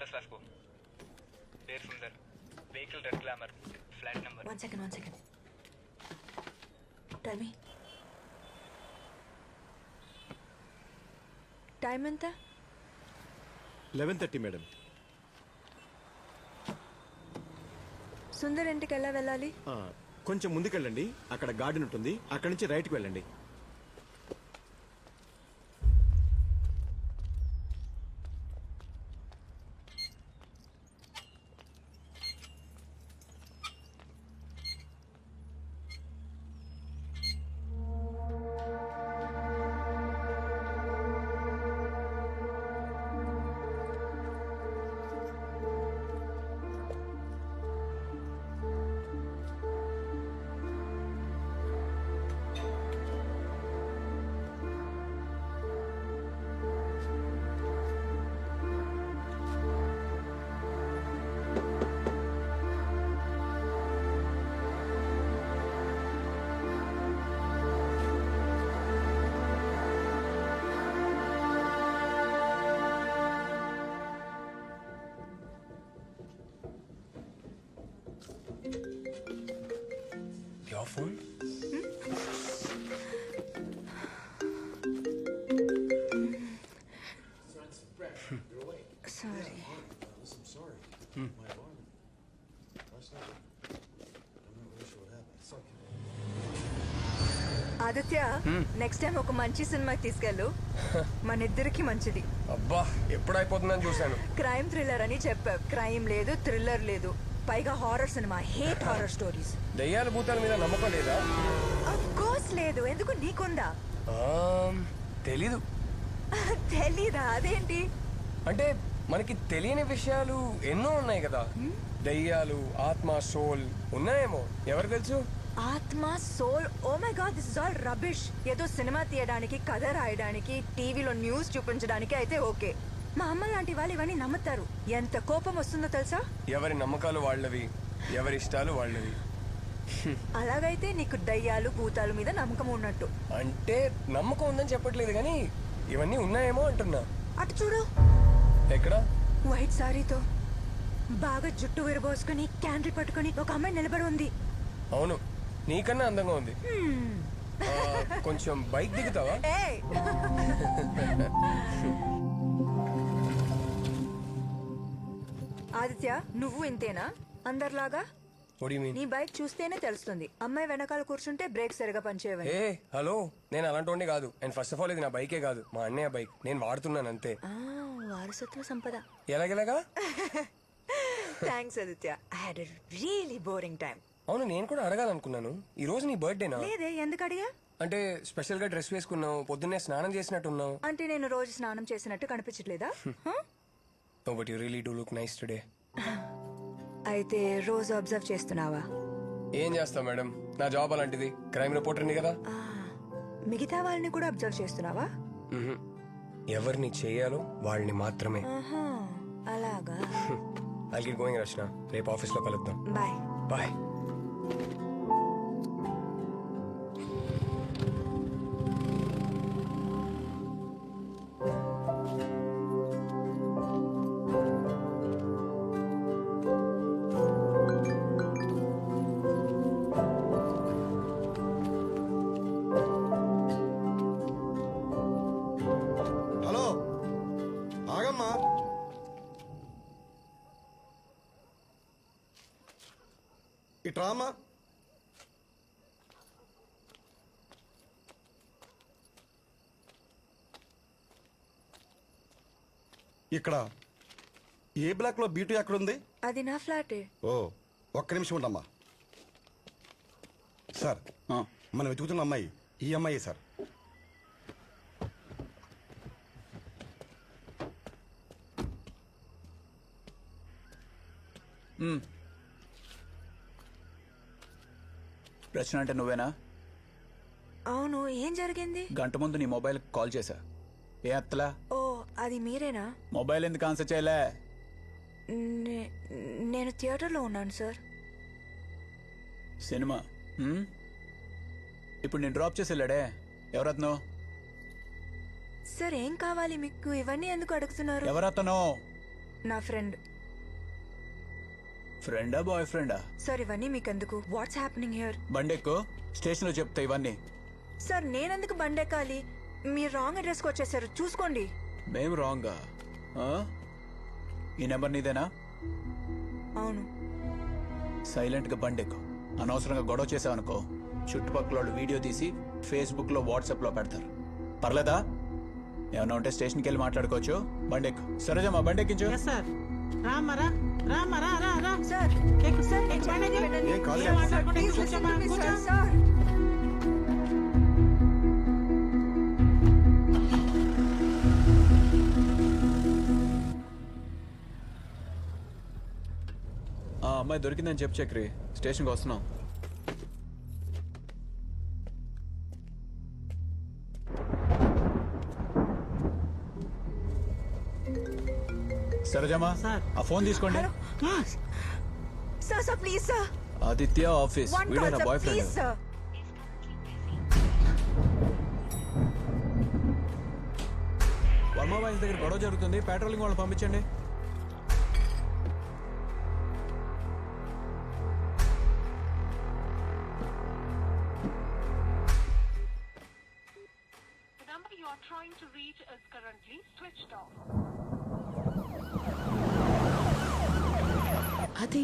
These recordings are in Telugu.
అడ్రస్ రాసుకో. పేరు Sundar, vehicle red glamour, flat number. One second time time ఎంత? 11:30 మేడం. సుందర్ ఇంటికి ఎలా వెళ్ళాలి? కొంచెం ముందుకెళ్ళండి, అక్కడ గార్డెన్ ఉంటుంది, అక్కడి నుంచి రైట్కి వెళ్ళండి. Your phone? Sorry. I'm sorry. My alarm. Last night, I'm not really sure what happened. It's okay. Aditya, next time ఒక మంచి సినిమాకి తీసుకెళ్ళు. మన ఇద్దరికి మంచిది. అబ్బా ఎప్పుడైపోతుందని చూశాను. క్రైమ్ థ్రిల్లర్ అని చెప్పావు. క్రైమ్ లేదు, థ్రిల్లర్ లేదు, పైగా horror cinema. Hate horror stories. దయ్యాల భూతాల మీద నమ్మకం లేదా? ఆఫ్ కోర్స్ లేదు. ఎందుకు, నీకుందా? తెలీదు. తెలీదా? అదేంటి? అంటే మనకి తెలియని విషయాలు ఎన్నో ఉన్నాయి కదా. దయ్యాలు, ఆత్మ, సోల్ ఉన్నాయేమో, ఎవరు తెలుసు? ఆత్మ, soul, oh my God, this is all rubbish. ఏదో సినిమా తీయడానికి, కథ రాయడానికి, టీవీలో న్యూస్ చూపించడానికి అయితే ఓకే. మా అమ్మ లాంటి వాళ్ళు ఇవన్నీ నమ్ముతారు. ఎంత కోపం వస్తుందో తెలుసా? ఎవరి నమ్మకాలు వాళ్ళవి, ఎవరి ఇష్టాలు వాళ్ళవి. అలాగైతే నీకు దయ్యాలు, భూతాలు మీద నమ్మకం ఉన్నట్టు. అంటే నమ్మకం ఉందని చెప్పట్లేదు కానీ ఇవన్నీ ఉన్నాయేమో అంటున్నా. అటు చూడు. ఎక్కడ? వైట్ సారీతో బాగా జుట్టు విరబోసుకుని, క్యాండిల్ పట్టుకుని ఒక అమ్మాయి నిలబడి ఉంది. అవును, నీకన్నా అందంగా ఉంది. కొంచెం బైక్ దిగుతావా? ఏయ్! ఆదిత్య, నువ్వు ఇంతేనా అందరిలాగా? నీ బైక్ చూస్తేనే తెలుస్తుంది. అమ్మాయి వెనకాల కూర్చుంటే బ్రేక్ సరిగా పనిచేయవని. ఏ హలో, నేను అలాంటి కాదు. అండ్ ఫస్ట్ ఆఫ్ ఆల్ ఇది నా బైకే కాదు, మా అన్నయ్య బైక్. నేను వాడుతున్నాను అంతే. వారసత్వ సంపద. ఎలాగెలాగా? Thanks Aditya. I had a really boring time. అవును, నేను కూడా అడగాలనుకున్నాను. ఈ రోజు నీ బర్త్డేనా? లేదే, ఎందుకు అడిగా? అంటే స్పెషల్ గా డ్రెస్ వేసుకున్నావు, పొద్దున్నే స్నానం చేసినట్టున్నావు. అంటే నేను రోజు స్నానం చేసినట్టు కనిపించట్లేదా? But you really do look nice today. అయితే రోజు అబ్జర్వ్ చేస్తున్నావా? ఏం చేస్తావు మేడం, నా జాబ్ అలాంటిది. క్రైమ్ రిపోర్టర్ని కదా. మిగతా వాళ్ళని కూడా అబ్జర్వ్ చేస్తున్నావా? ఎవరిని చేయాలో వాళ్ళని మాత్రమే. అలాగా. ఐల్ గెట్ గోయింగ్ రచన. రేపు ఆఫీస్ లో కలుద్దాం. బాయ్. బాయ్. హలో, ఆగమ్మా. ఇట్రామా. ఇక్కడ ఏ బ్లాక్ లో బ్యూటీ ఎక్కడ ఉంది? అది నా ఫ్లాటే. ఓ, ఒక్క నిమిషం ఉండమ్మా. సార్, మనం వెతుకుతున్న అమ్మాయి ఈ అమ్మాయి సార్. రచన అంటే నువ్వేనా? అవును, ఏం జరిగింది? గంట ముందు నీ మొబైల్ కాల్ చేశా. ఏ అత్తలా? ఓ, అది మీరేనా? మొబైల్ ఎందుకు ఆన్సర్ చేయలే? నేను థియేటర్లో ఉన్నాను సార్. సినిమా ఇప్పుడు నేను డ్రాప్ చేసి వెళ్ళాడే, ఎవరత్నో? సార్, ఏం కావాలి మీకు? ఇవన్నీ ఎందుకు అడుగుతున్నారు? ఎవరతనో? నా ఫ్రెండ్. ఫ్రెండా బాయ్ ఫ్రెండా? సార్ ఇవన్నీ మీకెందుకు? What's happening here? బండెక్కు, స్టేషన్లో చెప్తా ఇవన్నీ. సార్ నేనెందుకు బండెక్కాలి? మీరు రాంగ్ అడ్రస్కి వచ్చేసారు, చూసుకోండి. మేము రాంగా? ఈ నెంబర్ నీదేనా? అవును. సైలెంట్గా బండెక్కు. అనవసరంగా గొడవ చేసావనుకో చుట్టుపక్కల వాళ్ళు వీడియో తీసి ఫేస్బుక్లో వాట్సాప్లో పెడతారు. పర్లేదా? ఏమన్నా ఉంటే స్టేషన్కి వెళ్ళి మాట్లాడుకోవచ్చు. బండెక్కు. సరేజమ్మా బండెక్కించు. సార్ రామరా రామరా రా రా సార్ ఎక్కు సార్ ఎక్కు బండి ఎక్కు. ఏం కాదు ఏం కదా. మాట్లాడకుండా ప్లీజ్ కూర్చోమ్మా, లిసన్ టు మీ కూర్చో. సార్. ఆ అమ్మాయి దొరికిందని చెప్పు చక్రి. స్టేషన్కి వస్తున్నాం. సరేజమ్మా సార్. ఆ ఫోన్ తీసుకోండి. Hello sir. Sir please sir. Aditya office. వన్ వీడే కాల్ నా sir boy please friend. Sir. Varma boys దగ్గర గొడవ జరుగుతుంది. పెట్రోలింగ్ వాళ్ళని పంపించండి. The number you are trying to reach is currently switched off. అది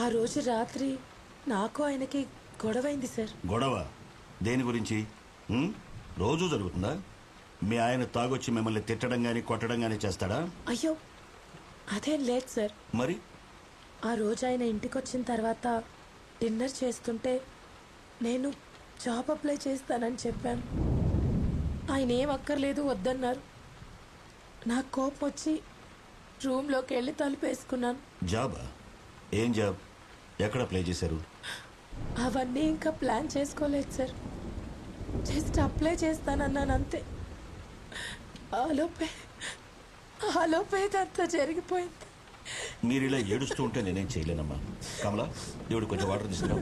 ఆ రోజు రాత్రి నాకు ఆయనకి గొడవైంది సార్. గొడవ దేని గురించి? రోజు జరుగుతుందా? మీ ఆయన తాగొచ్చి మిమ్మల్ని తిట్టడం గాని కొట్టడం గాని చేస్తాడా? అయ్యో అదేం లేదు సార్. మరి ఆ రోజు ఆయన ఇంటికి వచ్చిన తర్వాత డిన్నర్ చేస్తుంటే నేను జాబ్ అప్లై చేస్తానని చెప్పాను. ఆయన ఏం అక్కర్లేదు వద్దన్నారు. నాకు కోపం వచ్చి రూమ్లోకి వెళ్ళి తలుపేసుకున్నాను. జాబా? ఏం జాబ్? ఎక్కడ అప్లై చేశారు? అవన్నీ ఇంకా ప్లాన్ చేసుకోలేదు సార్. జస్ట్ అప్లై చేస్తానన్నాను అంతే. ఆలోపే అంతా జరిగిపోయింది. మీరు ఇలా ఏడుస్తూ ఉంటే నేనేం చేయలేనమ్మా. కమలా, దేవుడు కొంచెం వాటర్ తీసుకురా.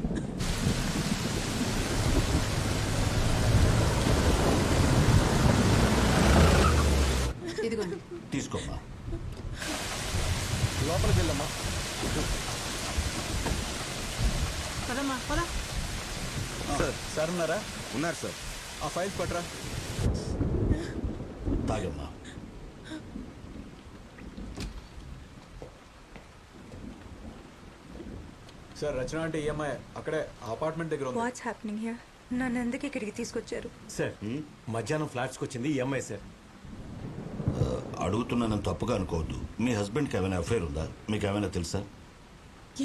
ఇదిగోండి. తీసుకోమ్మా. లోపలికి వెళ్ళమ్మా. పదమ్మా పద. సార్ ఉన్నారా? ఉన్నారు సార్. ఆ ఫైల్స్ పట్టరా. తాగమ్మా. సార్ రచన అంటే ఈఎంఐ అక్కడే అపార్ట్మెంట్ దగ్గర ఉంది. What's happening here? నన్ను ఎందుకు ఇక్కడికి తీసుకొచ్చారు? సార్ మధ్యాహ్నం ఫ్లాట్స్కి వచ్చింది ఈ అమ్మాయి సార్. అడుగుతున్నానని తప్పుగా అనుకోవద్దు. మీ హస్బెండ్కి ఏమైనా అఫైర్ ఉందా? మీకు ఏమైనా తెలుసా?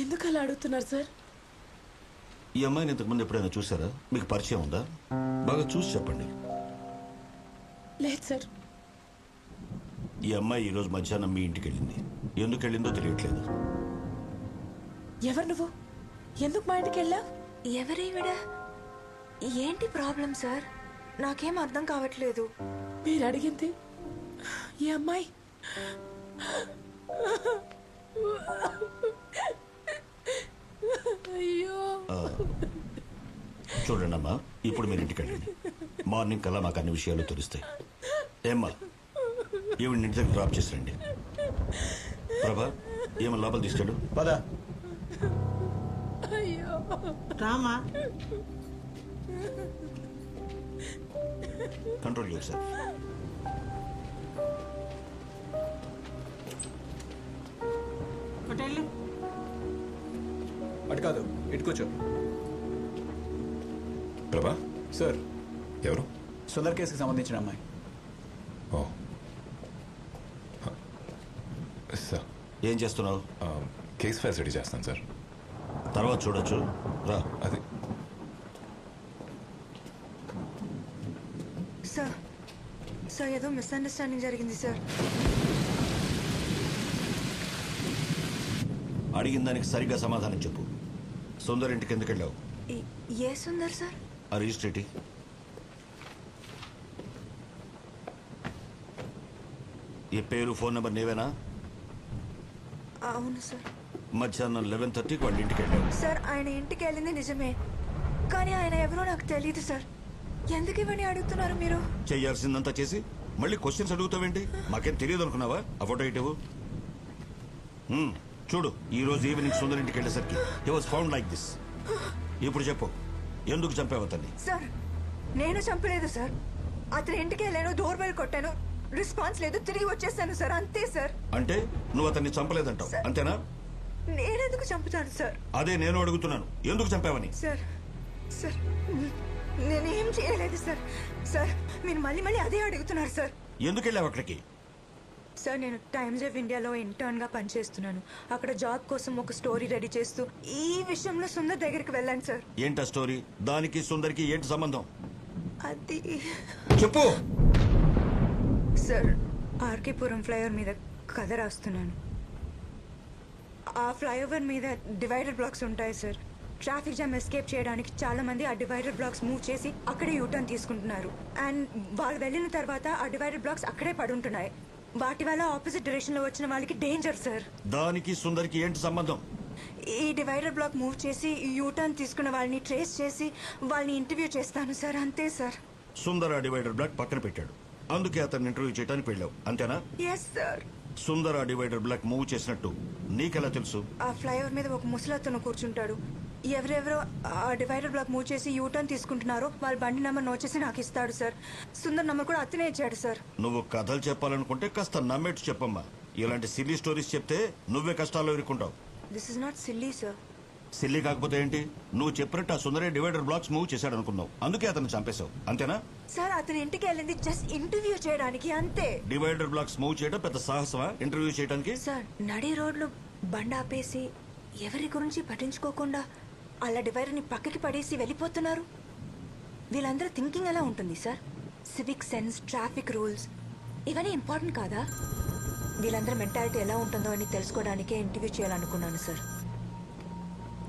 ఎందుకు అలా అడుగుతున్నారు సార్? ఈ అమ్మాయిని ఇంతకుముందు ఎప్పుడైనా చూసారా? మీకు పరిచయం ఉందా? బాగా చూసి చెప్పండి. లేదు సార్. ఈ అమ్మాయి ఈరోజు మధ్యాహ్నం మీ ఇంటికి వెళ్ళింది. ఎందుకు వెళ్ళిందో తెలియట్లేదు. ఎవరు నువ్వు? ఎందుకు మా ఇంటికి వెళ్ళా? ఎవరేవిడ? ఏంటి ప్రాబ్లం సార్? నాకేం అర్థం కావట్లేదు. మీరు అడిగింది ఈ అమ్మాయి. అయ్యో చూడండి అమ్మా, ఇప్పుడు మీరు ఇంటికి వెళ్ళండి. మార్నింగ్ కల్లా మాకు అన్ని విషయాలు తెలుస్తాయి. ఏమ్మా, ఈవిడ ఇంటి దగ్గర డ్రాప్ చేసి రండి. ప్రభా, ఏమో లోపల తీసుకెళ్ళు. పద. అయ్యో Rama. Control your self. Hotel అటు కాదు, ఇటు కూర్చో. ప్రభా, సార్ ఎవరు? సుందర్ కేసుకి సంబంధించిన అమ్మాయి. ఓ సార్, ఏం చేస్తున్నావు? కేస్ ఫైల్స్ రెడీ చేస్తాను సార్. తర్వాత చూడొచ్చు, రా. అది సార్ సార్ ఏదో మిస్అండర్స్టాండింగ్ జరిగింది సార్. అడిగిన దానికి సరిగ్గా సమాధానం చెప్పు. సుందర్ ఇంటికి ఎందుకు వెళ్ళావు? ఏ సుందర్ సార్? ఆ రిజిస్ట్రేటి. ఈ పేరు ఫోన్ నెంబర్ నీవేనా? అవును సార్. మధ్యాహ్నం 11:30కి వాళ్ళ ఇంటికి వెళ్ళావు. సార్ ఆయన ఇంటికి వెళ్ళింది నిజమే, కానీ ఆయన ఎవరో నాకు తెలియదు సార్. ఎందుకు ఇవన్నీ అడుగుతున్నారు మీరు? చేయాల్సిందంతా చేసి మళ్ళీ క్వశ్చన్స్ అడుగుతావేంటి? మాకేం తెలియదు అనుకున్నావా? ఆ ఫోటో ఇటు. చూడు ఈ రోజు ఈవినింగ్ సుందర్ ఇంటికి వెళ్ళేసరికి he was found like this. ఇప్పుడు చెప్పు, ఎందుకు చంపావు అతన్ని? సార్ నేను చంపలేదు సార్. అతని ఇంటికి వెళ్ళాను, డోర్ బెల్ కొట్టాను, రెస్పాన్స్ లేదు, తిరిగి వచ్చేసాను సార్, అంతే సార్. అంటే నువ్వు అతన్ని చంపలేదంటావు, అంతేనా? నేనెందుకు చంపుతాను సార్? అదే నేను అడుగుతున్నాను, ఎందుకు చంపావని? సార్ సార్ నేనేం చేయలేదు సార్. సార్ మీరు మళ్ళీ మళ్ళీ అదే అడుగుతున్నారు సార్. ఎందుకు వెళ్ళావు అక్కడికి? సార్ నేను టైమ్స్ ఆఫ్ ఇండియాలో ఇంటర్న్ గా పనిచేస్తున్నాను. అక్కడ జాబ్ కోసం ఒక స్టోరీ రెడీ చేస్తూ ఈ విషయంలో సుందర్ దగ్గరికి వెళ్ళాను సార్. ఏంటా స్టోరీ? దానికి సుందర్కి ఏంటి సంబంధం? అది చెప్పు సార్, ఆర్కేపురం ఫ్లైఓవర్ మీద కథ రాస్తున్నాను. ఆ ఫ్లైఓవర్ మీద డివైడర్ బ్లాక్స్ ఉంటాయి సార్. ట్రాఫిక్ జామ్ ఎస్కేప్ చేయడానికి చాలా మంది ఆ డివైడర్ బ్లాక్స్ మూవ్ చేసి అక్కడే యూటర్న్ తీసుకుంటున్నారు. అండ్ వాళ్ళు వెళ్ళిన తర్వాత ఆ డివైడర్ బ్లాక్స్ అక్కడే పడుంటున్నాయి. వాటి వల్ల ఆపోజిట్ డైరెక్షన్ లో వచ్చిన వాళ్ళకి డేంజర్ సార్. దానికి సుందర్కి ఏంటి సంబంధం? ఈ డివైడర్ బ్లాక్ మూవ్ చేసి యూటర్న్ తీసుకున్న వాళ్ళని ట్రేస్ చేసి వాళ్ళని ఇంటర్వ్యూ చేస్తాను సార్, అంతే సార్. సుందర్ ఆ డివైడర్ బ్లాక్ పక్కన పెట్టాడు, అందుకే అతన్ని ఇంటర్వ్యూ చేయడానికి వెళ్ళావు, అంతేనా? Yes sir. సుందర్ ఆ డివైడర్ బ్లాక్ మూవ్ చేసినట్టు నీకెలా తెలుసు? ఆ ఫ్లైఓవర్ మీద ఒక ముసలతను కూర్చుంటాడు. ఎవరెవరో ఆ డివైడర్ బ్లాక్ మూవ్ చేసి యూటర్న్ తీసుకుంటున్నారో వాళ్ళ బండి నెంబర్ నోట్ చేసి నాకు ఇస్తాడు సార్. సుందర్ నెంబర్ కూడా అతనే ఇచ్చాడు సార్. నువ్వు కథలు చెప్పాలనుకుంటే కాస్త నమ్మేట్టు చెప్పమ్మా. ఇలాంటి సిల్లీ స్టోరీస్ చెప్తే నువ్వే కష్టాల్లో ఇరుక్కుంటావు. This is not silly sir. Silly కాకపోతే ఏంటి? నువ్వు చెప్పినట్టు ఆ సుందరే డివైడర్ బ్లాక్స్ మూవ్ చేశాడు అనుకున్నావు, అందుకే అతను చంపేశావు, అంతేనా? సార్ అతని ఇంటికి వెళ్ళింది జస్ట్ ఇంటర్వ్యూ చేయడానికి, అంతే. డివైడర్ బ్లాక్స్ మూవ్ చేయడం పెద్ద సాహసమా ఇంటర్వ్యూ చేయడానికి? సార్ నడి రోడ్లు బండి ఆపేసి ఎవరి గురించి పట్టించుకోకుండా అలా డివైడర్ని పక్కకి పడేసి వెళ్ళిపోతున్నారు. వీళ్ళందరూ థింకింగ్ ఎలా ఉంటుంది sir? Civic sense, traffic rules ఇవన్నీ ఇంపార్టెంట్ కాదా? వీళ్ళందరూ మెంటాలిటీ ఎలా ఉంటుందో అని తెలుసుకోవడానికే ఇంటర్వ్యూ చేయాలనుకున్నాను సార్.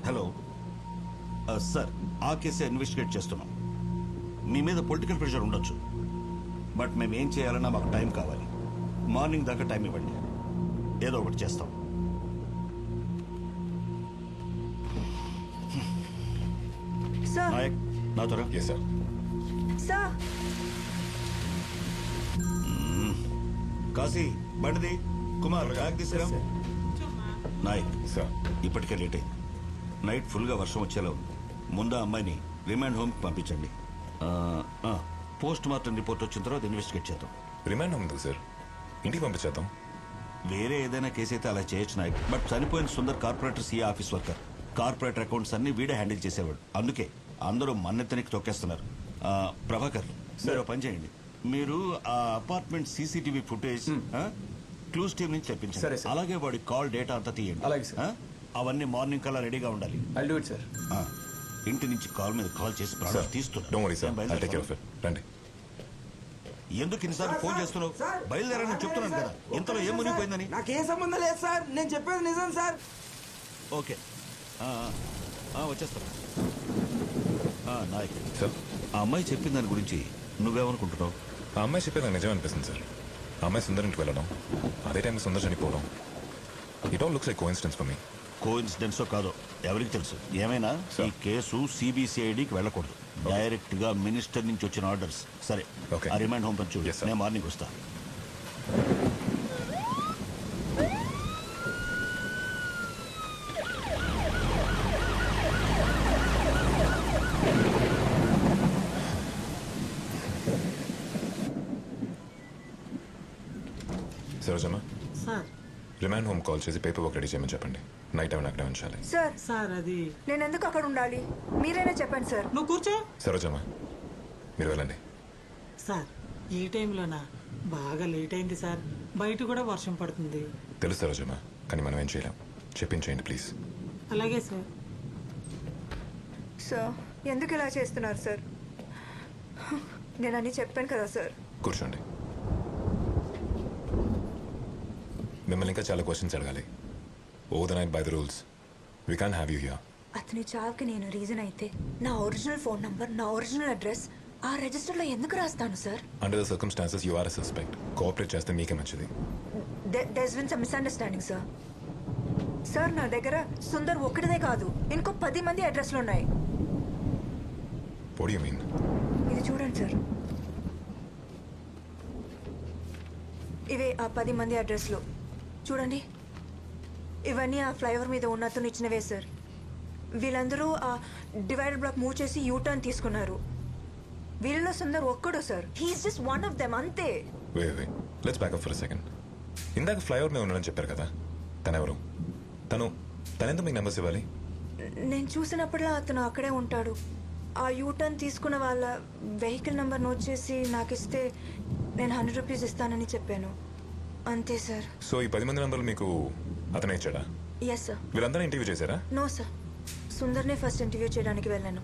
హలో సార్, ఆ కేసే ఇన్వెస్టిగేట్ చేస్తున్నాం. మీ మీద పొలిటికల్ ప్రెషర్ ఉండొచ్చు, బట్ మేము ఏం చేయాలన్నా మాకు టైం కావాలి. మార్నింగ్ దాకా టైం ఇవ్వండి, ఏదో ఒకటి చేస్తాం. సార్ నాయక్, నా త్వర. Yes sir. సార్ కాశీ, బండిది. కుమార్, బ్యాగ్ తీసుకురా. నాయక్ సార్. ఇప్పటికే లేట్ అయింది. నైట్ ఫుల్గా వర్షం వచ్చేలా ఉంది. ముందు ఆ అమ్మాయిని రిమాండ్ హోమ్కి పంపించండి. పోస్ట్ మార్టం రిపోర్ట్ వచ్చిన తర్వాత ఇన్వెస్టిగేట్ చేద్దాం. రిమాండ్ ఉంది సార్, ఇంటికి పంపించేద్దాం. వేరే ఏదైనా కేసు అయితే అలా చేయొచ్చు నాయక్, బట్ చనిపోయిన Sundar corporator CA office worker. Corporator accounts అన్ని వీడే హ్యాండిల్ చేసేవాడు, అందుకే అందరూ మన్నెత్తనికి తొక్కేస్తున్నారు. ప్రభాకర్, మీరు పని చేయండి. మీరు ఆ apartment CCTV footage clues team నుంచి తెప్పించండి. అలాగే వాడి కాల్ డేటా అంతా తీయండి. అలాగే సార్. అవన్నీ మార్నింగ్ కల్లా రెడీగా ఉండాలి. I'll do it, sir. ఇంటి నుంచి కాల్ మీద కాల్ చేసి ప్రాణాలు తీస్తున్నారు. రండి. ఎందుకు ఇన్నిసార్లు ఫోన్ చేస్తున్నావు? బయలుదేరని చెప్తున్నాను కదా, ఇంతలో ఏం మునిగిపోయిందని. నాకేం సంబంధం లేదు సార్, నేను చెప్పేది నిజం సార్. ఓకే, వచ్చేస్తా. నాయక్, ఆ అమ్మాయి చెప్పిన దాని గురించి నువ్వేమనుకుంటున్నావు? ఆ అమ్మాయి చెప్పేది నాకు నిజం అనిపిస్తుంది సార్. ఆ అమ్మాయి సుందర్ ఇంటికి వెళ్ళడం, అదే టైంలో సుందర్ చనిపోవడం, it all looks like coincidence for me. కోఇన్సిడెన్సో కాదో ఎవరికి తెలుసు. ఏమైనా ఈ కేసు సిబిసిఐడికి వెళ్ళకూడదు, డైరెక్ట్ గా మినిస్టర్ నుంచి వచ్చిన ఆర్డర్స్. సరే, ఆ రిమాండ్ హోమ్ పని చూడు, నేను మార్నింగ్ వస్తా. Sarojamma, sir remand home call చేసి పేపర్ వర్క్ రెడీ చేయమని చెప్పండి. నైట్ టైం అక్కడే ఉంచాలి. సార్ సార్ అది నేను ఎందుకు అక్కడ ఉండాలి? మీరైనా చెప్పండి సార్. నువ్వు కూర్చో. సరోజమ్మ, మీరు వెళ్ళండి. సార్ ఈ టైంలోనా? బాగా లేట్ అయింది సార్, బయట కూడా వర్షం పడుతుంది. తెలుసు సరోజమ్మ, కానీ మనం ఏం చేయలేం. చెప్పించేయండి ప్లీజ్. అలాగే సార్. సార్ ఎందుకు ఇలా చేస్తున్నారు సార్? నేను అన్ని చెప్పాను కదా సార్. కూర్చోండి. మిమ్మల్ని ఇంకా చాలా క్వశ్చన్స్ అడగాలి. Over the night by the rules we can have you here. అతని చావుకి నేను రీజన్ అయితే నా ఒరిజినల్ ఫోన్ నంబర్, నా ఒరిజినల్ అడ్రస్ ఆ రిజిస్టర్లో ఎందుకు రాస్తాను సార్? Under the circumstances you are a suspect. Cooperate చేస్తే మీకే మంచిది. There's been some misunderstanding sir. Sir నా దగ్గర సుందర్ ఒక్కడిదే కాదు, ఇంకో 10 మంది అడ్రస్లు ఉన్నాయి. What do you mean? ఇది చూడండి సార్, ఇవే ఆ 10 మంది అడ్రస్లు. చూడండి. ఇవన్నీ ఆ ఫ్లైఓవర్ మీద ఉన్న అతను ఇచ్చినవే సార్. వీళ్ళందరూ ఆ డివైడర్ బ్లాక్ మూవ్ చేసి యూటర్న్ తీసుకున్నారు. వీళ్ళలో సుందర్ ఒక్కడు sir. He's just one of them, అంతే. Let's back up for second. ఇందాక ఫ్లైఓవర్ మీద ఉన్నాడని చెప్పారు కదా, తనెవరు? తనెందుకు మీకు నెంబర్స్ ఇవ్వాలి? నేను చూసినప్పుడల్లా అతను అక్కడే ఉంటాడు. ఆ యూటర్న్ తీసుకున్న వాళ్ళ వెహికల్ నెంబర్ నోట్ చేసి నాకు ఇస్తే నేను 100 రూపీస్ ఇస్తానని చెప్పాను, అంతే సార్. సో ఈ 10 మంది నెంబర్లు మీకు అతనే ఇచ్చాడా? Yes sir. వీళ్ళందరూ ఇంటర్వ్యూ చేశారా? నో సార్, సుందర్నే ఫస్ట్ ఇంటర్వ్యూ చేయడానికి వెళ్ళాను.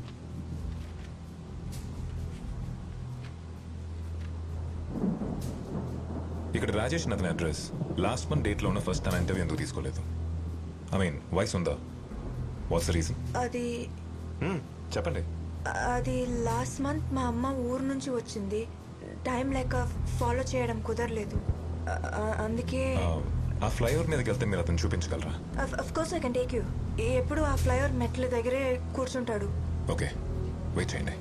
ఇక్కడ రాజేష్ అతని అడ్రస్ లాస్ట్ మంత్ డేట్లో ఉన్న ఫస్ట్ తన ఇంటర్వ్యూ ఎందుకు తీసుకోలేదు? ఐ మీన్ వైస్ ఉందా? What's the reason? అది చెప్పండి. అది లాస్ట్ మంత్ మా అమ్మ ఊరు నుంచి వచ్చింది. టైం లేక ఫాలో చేయడం కుదరలేదు, అందుకే. ఆ ఫ్లైఓవర్ మీదకి వెళ్తే మీరు అతను చూపించగలరా? Of course I can take you. ఎప్పుడు ఆ ఫ్లైఓవర్ మెట్ల దగ్గరే కూర్చుంటాడు. ఓకే, వెయిట్ చేయండి.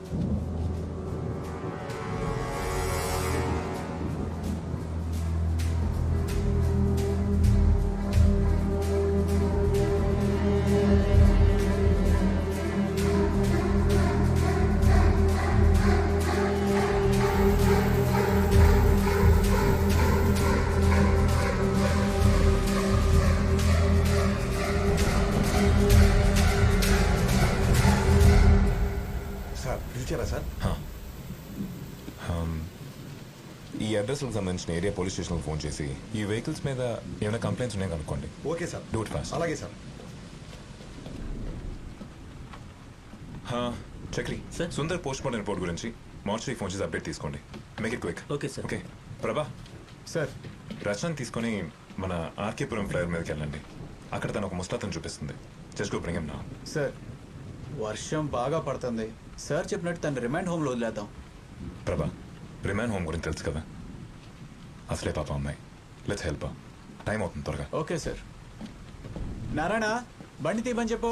పిలిచారా సార్? ఈ అడ్రస్కి సంబంధించిన ఏరియా పోలీస్ స్టేషన్కి ఫోన్ చేసి ఈ వెహికల్స్ మీద ఏమైనా కంప్లైంట్స్ ఉన్నాయో కనుక్కోండి. Okay sir. Do it fast. అలాగే sir. Chakri, Sundar post mortem report గురించి మార్చి ఫోన్ చేసి అప్డేట్ తీసుకోండి. Make it quick. Okay sir. Okay Prabha sir, Rachana తీసుకొని మన ఆర్కేపురం ఫ్లైఓవర్ మీదకి వెళ్ళండి. అక్కడ తను ఒక ముస్తాతను చూపిస్తుంది. Just go bring him now. Sir, వర్షం బాగా పడుతుంది. సార్ చెప్పినట్టు తను రిమైండ్ హోమ్లో వదిలేద్దాం. ప్రభా, రిమైండ్ హోమ్ గురించి తెలుసు కదా, అసలే పాప అమ్మాయి. Let's help. టైం అవుతుంది, త్వరగా. Okay sir. నారాయణ, బండి తీయమని చెప్పు.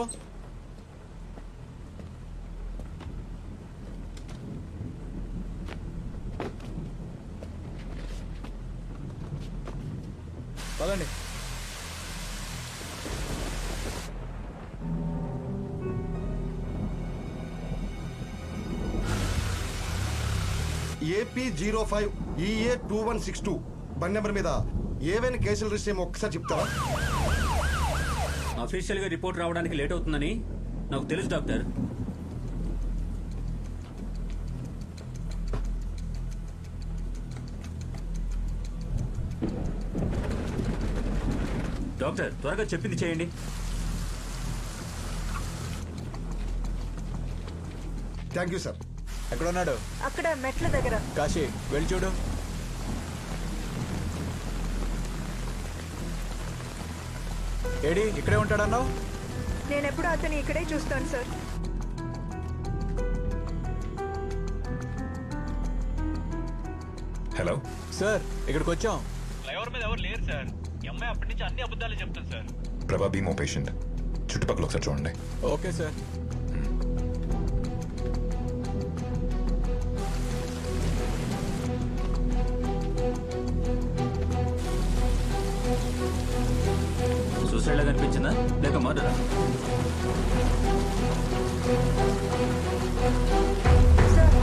పదండి. AP05 EA2162 బండి నెంబర్ మీద ఏవైనా కేసులు రిజిస్టర్ ఏమో ఒక్కసారి చెప్తారా? అఫీషియల్గా రిపోర్ట్ రావడానికి లేట్ అవుతుందని నాకు తెలుసు డాక్టర్. డాక్టర్, త్వరగా చెప్పింది చేయండి. Thank you sir. ఎక్కడ ఉన్నాడు? అక్కడ మెట్ల దగ్గర. కాశీ, వెళ్ళి చూడు. ఏడి, ఇక్కడే ఉంటాడన్నావు? నేను ఎప్పుడు అతను ఇక్కడే చూస్తాను సార్. హలో సార్, ఇక్కడికి వచ్చాం. ఫ్లైఓవర్ మీద ఎవరు లేరు సార్. ఈ అమ్మాయి అప్పటి నుంచి అన్ని అబద్ధాలు చెప్తాను సార్. ప్రభా, బీ మో పేషెంట్. చుట్టుపక్కల ఒకసారి చూడండి. Okay sir. సూసైడ్ లా కనిపించిందా లేక మర్డరా? సార్